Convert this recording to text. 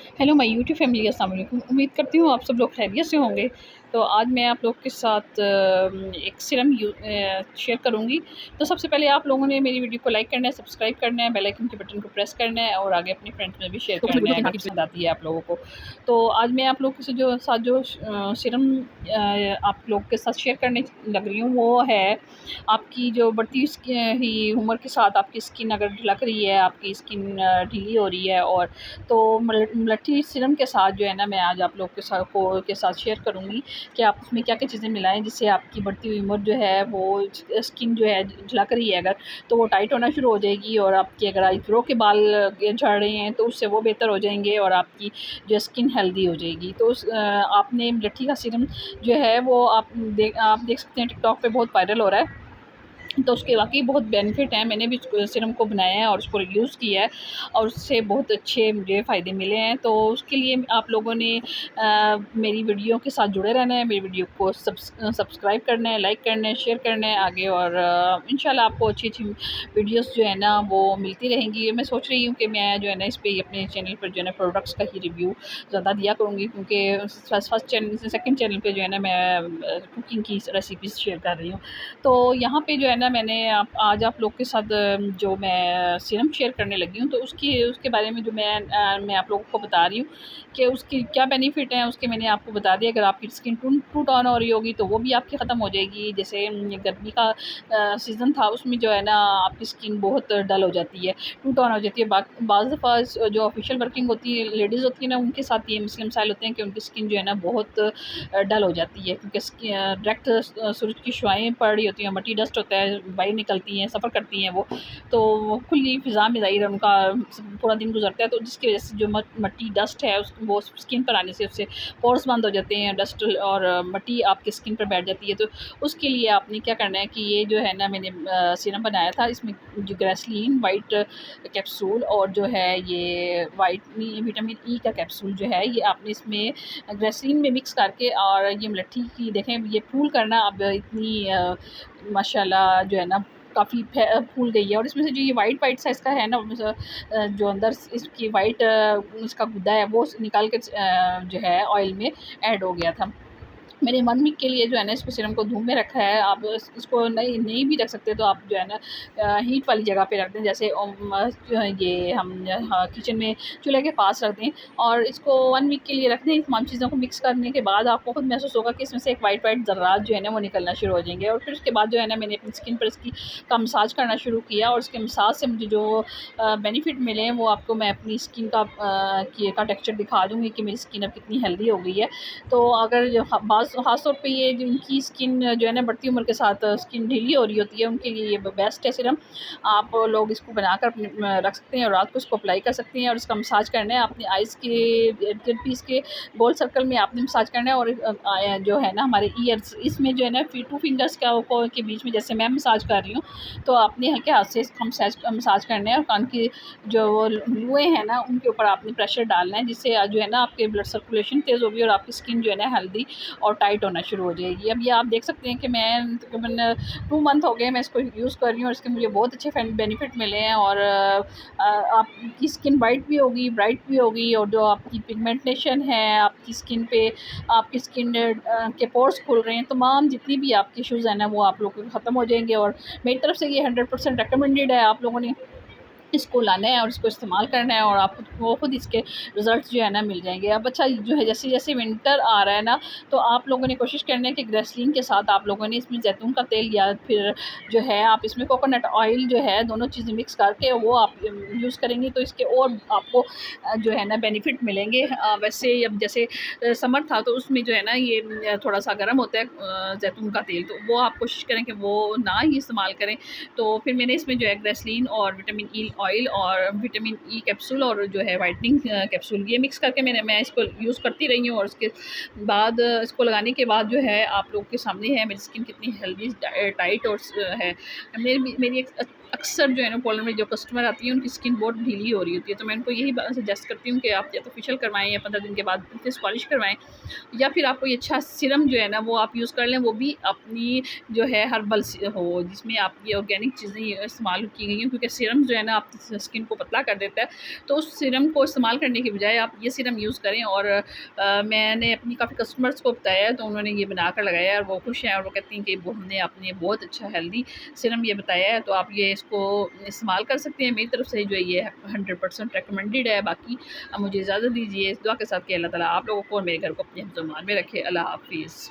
Hello my YouTube family, अस्सलाम वालेकुम। उम्मीद करती हूँ आप सब लोग खैरियत से होंगे। तो आज मैं आप लोग के साथ एक सीरम शेयर करूँगी। तो सबसे पहले आप लोगों ने मेरी वीडियो को लाइक करना है, सब्सक्राइब करना है, बेल आइकन के बटन को प्रेस करना है और आगे अपने फ्रेंड्स में भी शेयर करना है अगर पसंद आती है आप लोगों को। तो आज मैं आप लोग से जो सीरम आप लोग के साथ शेयर करने लग रही हूँ वो है आपकी जो बढ़ती ही उम्र के साथ आपकी स्किन अगर ढलक रही है, आपकी स्किन ढीली हो रही है, और तो मलट्ठी सीरम के साथ जो है ना मैं आज आप लोग के साथ शेयर करूँगी कि आप उसमें क्या-क्या चीज़ें मिलाएँ जिससे आपकी बढ़ती हुई उम्र जो है वो स्किन जो है झलक रही है अगर, तो वो टाइट होना शुरू हो जाएगी, और आपके अगर आईब्रो के बाल झड़ रहे हैं तो उससे वो बेहतर हो जाएँगे और आपकी जो स्किन हेल्दी हो जाएगी। तो आपने मलट्ठी का सीरम जो है वो आप देख सकते हैं टिकटॉक पे बहुत वायरल हो रहा है। तो उसके वाक़ई बहुत बेनिफिट हैं। मैंने भी सीरम को बनाया है और उसको यूज़ किया है और उससे बहुत अच्छे मुझे फ़ायदे मिले हैं। तो उसके लिए आप लोगों ने मेरी वीडियो के साथ जुड़े रहना है, मेरी वीडियो को सब्सक्राइब करना है, लाइक करना है, शेयर करना है आगे, और इंशाल्लाह आपको अच्छी-अच्छी वीडियोज़ जो है ना वो मिलती रहेंगी। मैं सोच रही हूँ कि मैं जो है ना इस पे अपने चैनल पर जो है ना प्रोडक्ट्स का ही रिव्यू ज़्यादा दिया करूँगी, क्योंकि फर्स्ट चैनल से सेकंड चैनल पे जो है ना मैं कुकिंग की रेसिपीज़ शेयर कर रही हूँ। तो यहाँ पे जो है ना मैंने आज आप लोग के साथ जो मैं सीरम शेयर करने लगी हूँ, तो उसके बारे में जो मैं आप लोगों को बता रही हूँ कि उसके क्या बेनिफिट हैं, उसके मैंने आपको बता दिया। अगर आपकी स्किन टू टोन हो रही होगी तो वो भी आपकी ख़त्म हो जाएगी। जैसे गर्मी का सीज़न था, उसमें जो है ना आपकी स्किन बहुत डल हो जाती है, टू टोन हो जाती है। बाज़ दफ़ा जो ऑफिशियल वर्किंग होती है लेडीज़ होती है ना, उनके साथ ये मसले मसाइल होते हैं कि उनकी स्किन जो है ना बहुत डल हो जाती है, क्योंकि डायरेक्ट सूरज की शुआएँ पड़ रही होती हैं, मट्टी डस्ट होता है, बाहर निकलती हैं, सफ़र करती हैं वो, तो खुली फ़िज़ा में ज़ाहिर है उनका पूरा दिन गुज़रता है, तो जिसकी वजह से जो मट्टी डस्ट है वो स्किन पर आने से उससे पोर्स बंद हो जाते हैं, डस्ट और मट्टी आपकी स्किन पर बैठ जाती है। तो उसके लिए आपने क्या करना है कि ये जो है ना मैंने सीरम बनाया था, इसमें जो ग्रेसलीन वाइट कैप्सूल और जो है ये विटामिन ई का कैप्सूल जो है ये आपने इसमें ग्रेसलीन में मिक्स करके, और ये मलट्ठी की देखें ये फूल करना अब इतनी माशाल्लाह जो है ना काफ़ी फूल गई है, और इसमें से जो ये वाइट सा इसका है ना जो अंदर इसकी वाइट इसका गुद्दा है वो निकाल के जो है ऑयल में ऐड हो गया था। मैंने 1 वीक के लिए जो है ना इसको सीरम को धूप में रखा है। आप इसको नहीं नहीं भी रख सकते तो आप जो है ना हीट वाली जगह पे रख दें, जैसे ये हम किचन में चूल्हे के पास रख दें, और इसको 1 वीक के लिए रख दें। तमाम चीज़ों को मिक्स करने के बाद आपको खुद महसूस होगा कि इसमें से एक वाइट ज़र्रात जो है ना वो निकलना शुरू हो जाएँगे, और फिर उसके बाद जो है ना मैंने अपनी स्किन पर इसकी का मसाज करना शुरू किया, और उसके मसाज से मुझे जो बेनिफिट मिले हैं वो आपको मैं अपनी स्किन का टेक्सचर दिखा दूँगी कि मेरी स्किन अब कितनी हेल्दी हो गई है। तो अगर जो ख़ास तौर पे ये जिनकी स्किन जो है ना बढ़ती उम्र के साथ स्किन ढीली हो रही होती है उनके लिए ये बेस्ट है सीरम। आप लोग इसको बनाकर अपने रख सकते हैं और रात को इसको अप्लाई कर सकते हैं, और इसका मसाज करना है अपनी आइज़ के इर्द-गिर्द भी, इसके गोल सर्कल में आपने मसाज करना है, और जो है ना हमारे ईयर्स इसमें जो है ना 2 फिंगर्स के बीच में जैसे मैं मसाज कर रही हूँ, तो अपने हल्के हाथ से इसको मसाज करना है, और कान की जो वो लुएँ हैं ना उनके ऊपर आपने प्रेशर डालना है, जिससे जो है ना आपके ब्लड सर्कुलेशन तेज़ होगी और आपकी स्किन जो है ना हेल्दी और टाइट होना शुरू हो जाएगी। अब ये आप देख सकते हैं कि मैं तकरीबन 2 मंथ हो गए मैं इसको यूज़ कर रही हूँ, और इसके मुझे बहुत अच्छे बेनिफिट मिले हैं, और आपकी स्किन वाइट भी होगी, ब्राइट भी होगी, और जो आपकी पिगमेंटेशन है आपकी स्किन पे, आपकी स्किन के पोर्स खुल रहे हैं, तमाम जितनी भी आपके इश्यूज़ हैं ना वो आप लोगों के ख़त्म हो जाएँगे, और मेरी तरफ से ये 100% रिकमेंडेड है। आप लोगों ने इसको लाना है और इसको इस्तेमाल करना है, और आप खुद इसके रिज़ल्ट्स जो है ना मिल जाएँगे। अब अच्छा जो है जैसे-जैसे विंटर आ रहा है ना, तो आप लोगों ने कोशिश करना है कि ग्रेसलीन के साथ आप लोगों ने इसमें ज़ैतून का तेल या फिर जो है आप इसमें कोकोनट ऑयल जो है दोनों चीज़ें मिक्स करके वो आप यूज़ करेंगे तो इसके और आपको जो है ना बेनिफिट मिलेंगे। वैसे अब जैसे समर था तो उसमें जो है ना ये थोड़ा-सा गर्म होता है ज़ैतून का तेल, तो वो आप कोशिश करें कि वो ना ही इस्तेमाल करें। तो फिर मैंने इसमें जो है ग्रेसलीन और विटामिन ई ऑयल और विटामिन ई कैप्सूल और जो है वाइटनिंग कैप्सूल ये मिक्स करके मैं इसको यूज़ करती रही हूँ, और उसके बाद इसको लगाने के बाद जो है आप लोग के सामने है मेरी स्किन कितनी हेल्दी टाइट और है। मेरी एक अक्सर जो है ना पार्लर में जो कस्टमर आती है उनकी स्किन बहुत ढीली हो रही होती है, तो मैं उनको यही सजेस्ट करती हूँ कि आप या तो फेशियल करवाएं या 15 दिन के बाद फेस पॉलिश करवाएं, या फिर आप कोई अच्छा सीरम जो है ना वो आप यूज़ कर लें, वो भी अपनी जो है हर्बल हो, जिसमें आपकी ऑर्गेनिक चीज़ें इस्तेमाल की गई हैं, क्योंकि सीरम जो है ना आपकी स्किन को पतला कर देता है। तो उस सीरम को इस्तेमाल करने की बजाय आप ये सीरम यूज़ करें। और मैंने अपनी काफ़ी कस्टमर्स को बताया है, तो उन्होंने ये बना कर लगाया है और वो खुश हैं, और वो कहती हैं कि वो हमने आपने बहुत अच्छा हेल्दी सीरम ये बताया है, तो आप ये इसको इस्तेमाल कर सकते हैं। मेरी तरफ से जो है ये 100% रिकमेंडेड है। बाकी अब मुझे इजाज़त दीजिए इस दुआ के साथ कि अल्लाह ताला आप लोगों को और मेरे घर को अपने हिफ्ज़-ओ-मान में रखे। अल्लाह हाफ़िज़।